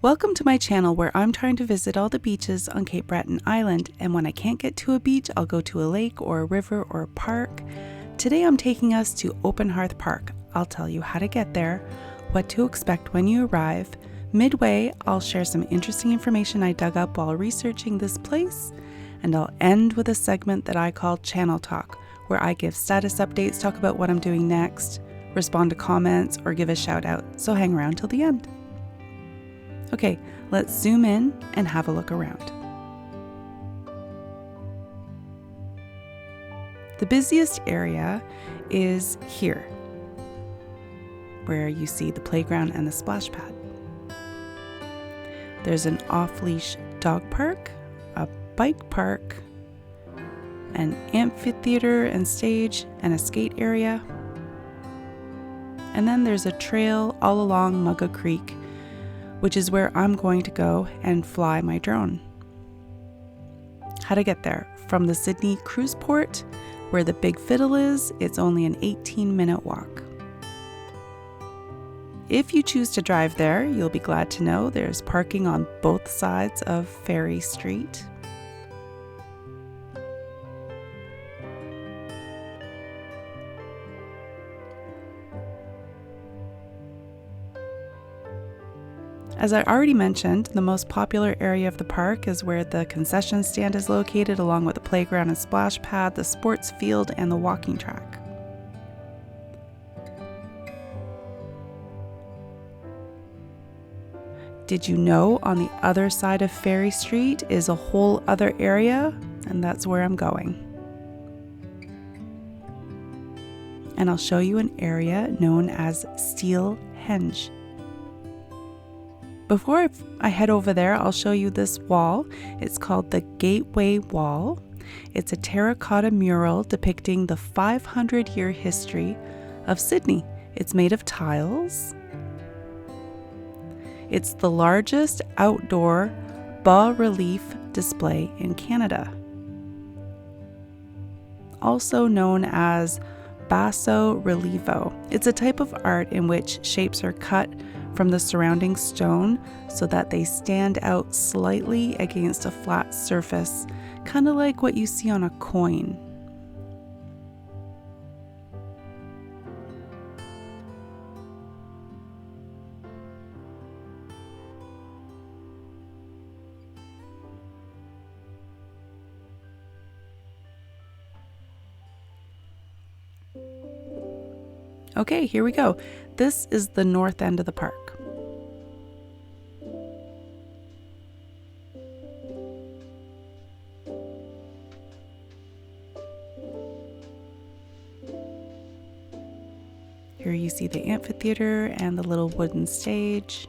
Welcome to my channel where I'm trying to visit all the beaches on Cape Breton Island, and when I can't get to a beach, I'll go to a lake or a river or a park. Today I'm taking us to Hearth Park. I'll tell you how to get there, what to expect when you arrive. Midway, I'll share some interesting information I dug up while researching this place, and I'll end with a segment that I call Channel Talk, where I give status updates, talk about what I'm doing next, respond to comments, or give a shout out, so hang around till the end. Okay, let's zoom in and have a look around. The busiest area is here, where you see the playground and the splash pad. There's an off-leash dog park, a bike park, an amphitheater and stage, and a skate area. And then there's a trail all along Mugga Creek, which is where I'm going to go and fly my drone. How to get there? From the Sydney cruise port, where the Big Fiddle is, it's only an 18-minute walk. If you choose to drive there, you'll be glad to know there's parking on both sides of Ferry Street. As I already mentioned, the most popular area of the park is where the concession stand is located, along with the playground and splash pad, the sports field, and the walking track. Did you know on the other side of Ferry Street is a whole other area? And that's where I'm going. And I'll show you an area known as Steel Henge. Before I head over there, I'll show you this wall. It's called the Gateway Wall. It's a terracotta mural depicting the 500-year history of Sydney. It's made of tiles. It's the largest outdoor bas-relief display in Canada, also known as basso relievo. It's a type of art in which shapes are cut from the surrounding stone so that they stand out slightly against a flat surface, kind of like what you see on a coin. Okay, here we go. This is the north end of the park. Here you see the amphitheater and the little wooden stage.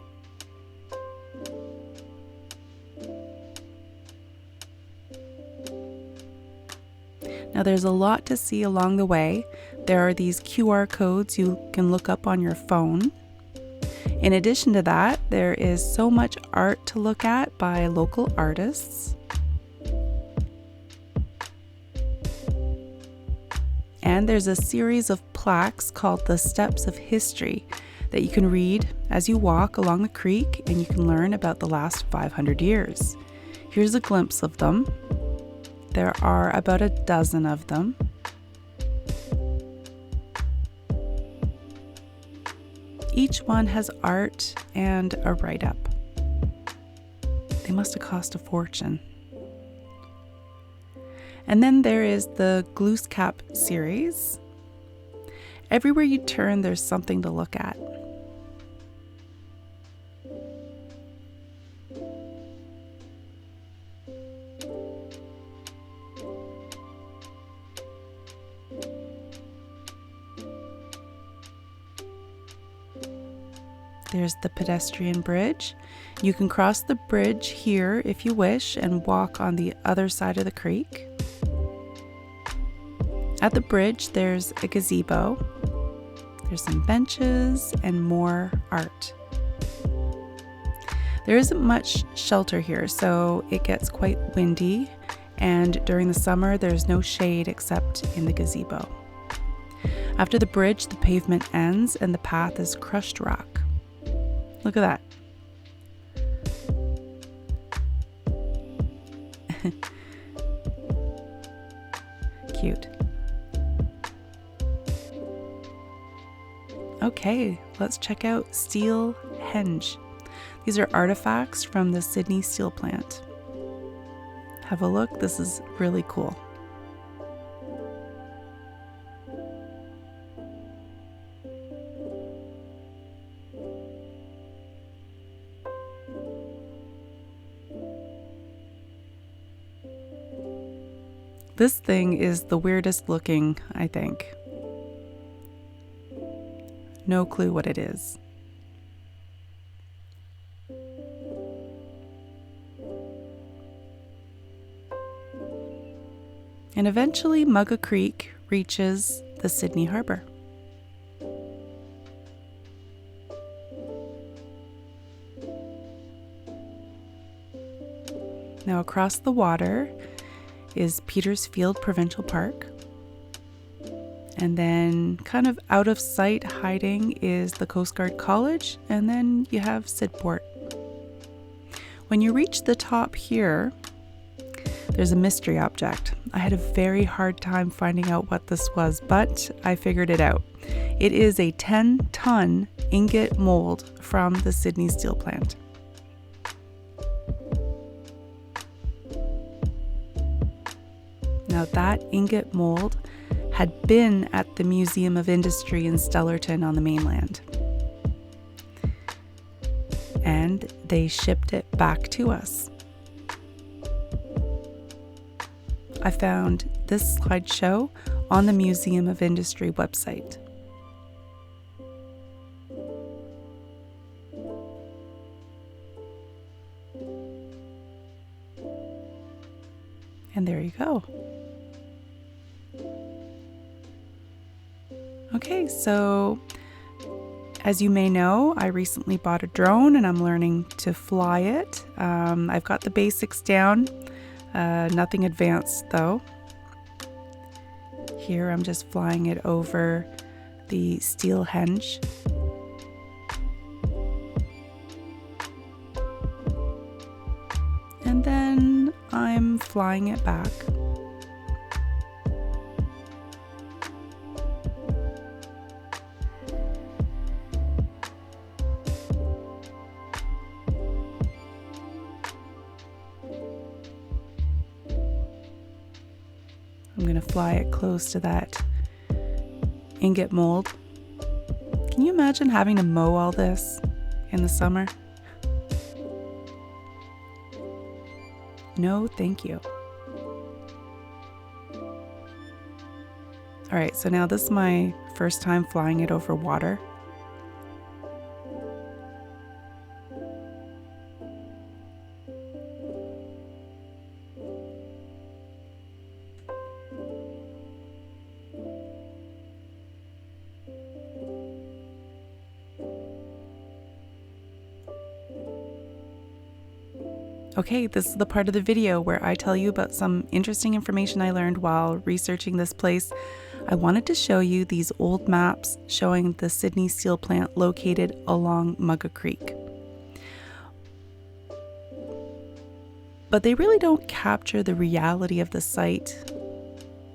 Now there's a lot to see along the way. There are these QR codes you can look up on your phone. In addition to that, there is so much art to look at by local artists. And there's a series of plaques called the Steps of History that you can read as you walk along the creek, and you can learn about the last 500 years. Here's a glimpse of them. There are about a dozen of them. Each one has art and a write-up. They must have cost a fortune. And then there is the Glooscap series. Everywhere you turn, there's something to look at. There's the pedestrian bridge. You can cross the bridge here if you wish and walk on the other side of the creek. At the bridge, there's a gazebo. There's some benches and more art. There isn't much shelter here, so it gets quite windy, and during the summer, there's no shade except in the gazebo. After the bridge, the pavement ends and the path is crushed rock. Look at that. Cute. Okay, let's check out steel henge. These are artifacts from the Sydney steel plant. Have a look, this is really cool. This thing is the weirdest looking, I think. No clue what it is. And eventually Mugga Creek reaches the Sydney Harbour. Now across the water is Petersfield Provincial Park. And then kind of out of sight hiding is the Coast Guard College, and then you have Sydport. When you reach the top here, there's a mystery object. I had a very hard time finding out what this was, but I figured it out. It is a 10-ton ingot mold from the Sydney steel plant. Now that ingot mold had been at the Museum of Industry in Stellarton on the mainland. And they shipped it back to us. I found this slideshow on the Museum of Industry website. And there you go. Okay, so as you may know, I recently bought a drone and I'm learning to fly it. I've got the basics down, nothing advanced though. Here I'm just flying it over the steel henge. And then I'm flying it back. I'm going to fly it close to that ingot mold. Can you imagine having to mow all this in the summer? No, thank you. All right, so now this is my first time flying it over water. Okay, this is the part of the video where I tell you about some interesting information I learned while researching this place. I wanted to show you these old maps showing the Sydney steel plant located along Mugga Creek. But they really don't capture the reality of the site.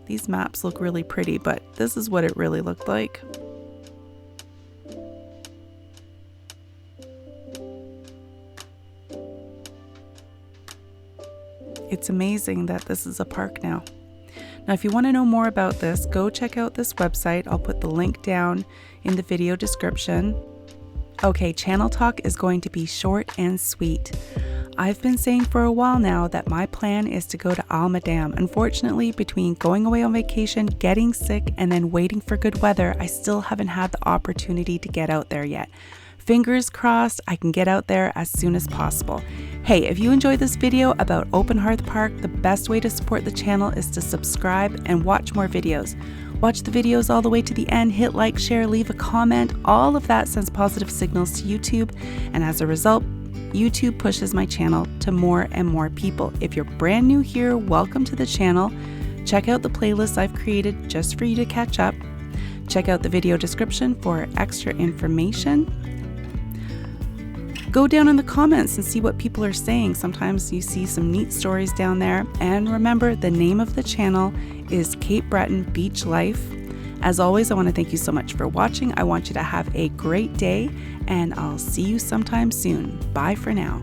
These maps look really pretty, but this is what it really looked like. It's amazing that this is a park now. Now, if you want to know more about this, go check out this website. I'll put the link down in the video description. Okay, channel talk is going to be short and sweet. I've been saying for a while now that my plan is to go to Alma Dam. Unfortunately, between going away on vacation, getting sick, and then waiting for good weather, I still haven't had the opportunity to get out there yet. Fingers crossed I can get out there as soon as possible. Hey, if you enjoyed this video about Open Hearth Park, the best way to support the channel is to subscribe and watch more videos. Watch the videos all the way to the end, hit like, share, leave a comment. All of that sends positive signals to YouTube, and as a result, YouTube pushes my channel to more and more people. If you're brand new here, welcome to the channel. Check out the playlists I've created just for you to catch up. Check out the video description for extra information. Go down in the comments and see what people are saying. Sometimes you see some neat stories down there. And remember, the name of the channel is Cape Breton Beach Life. As always, I want to thank you so much for watching. I want you to have a great day, and I'll see you sometime soon. Bye for now.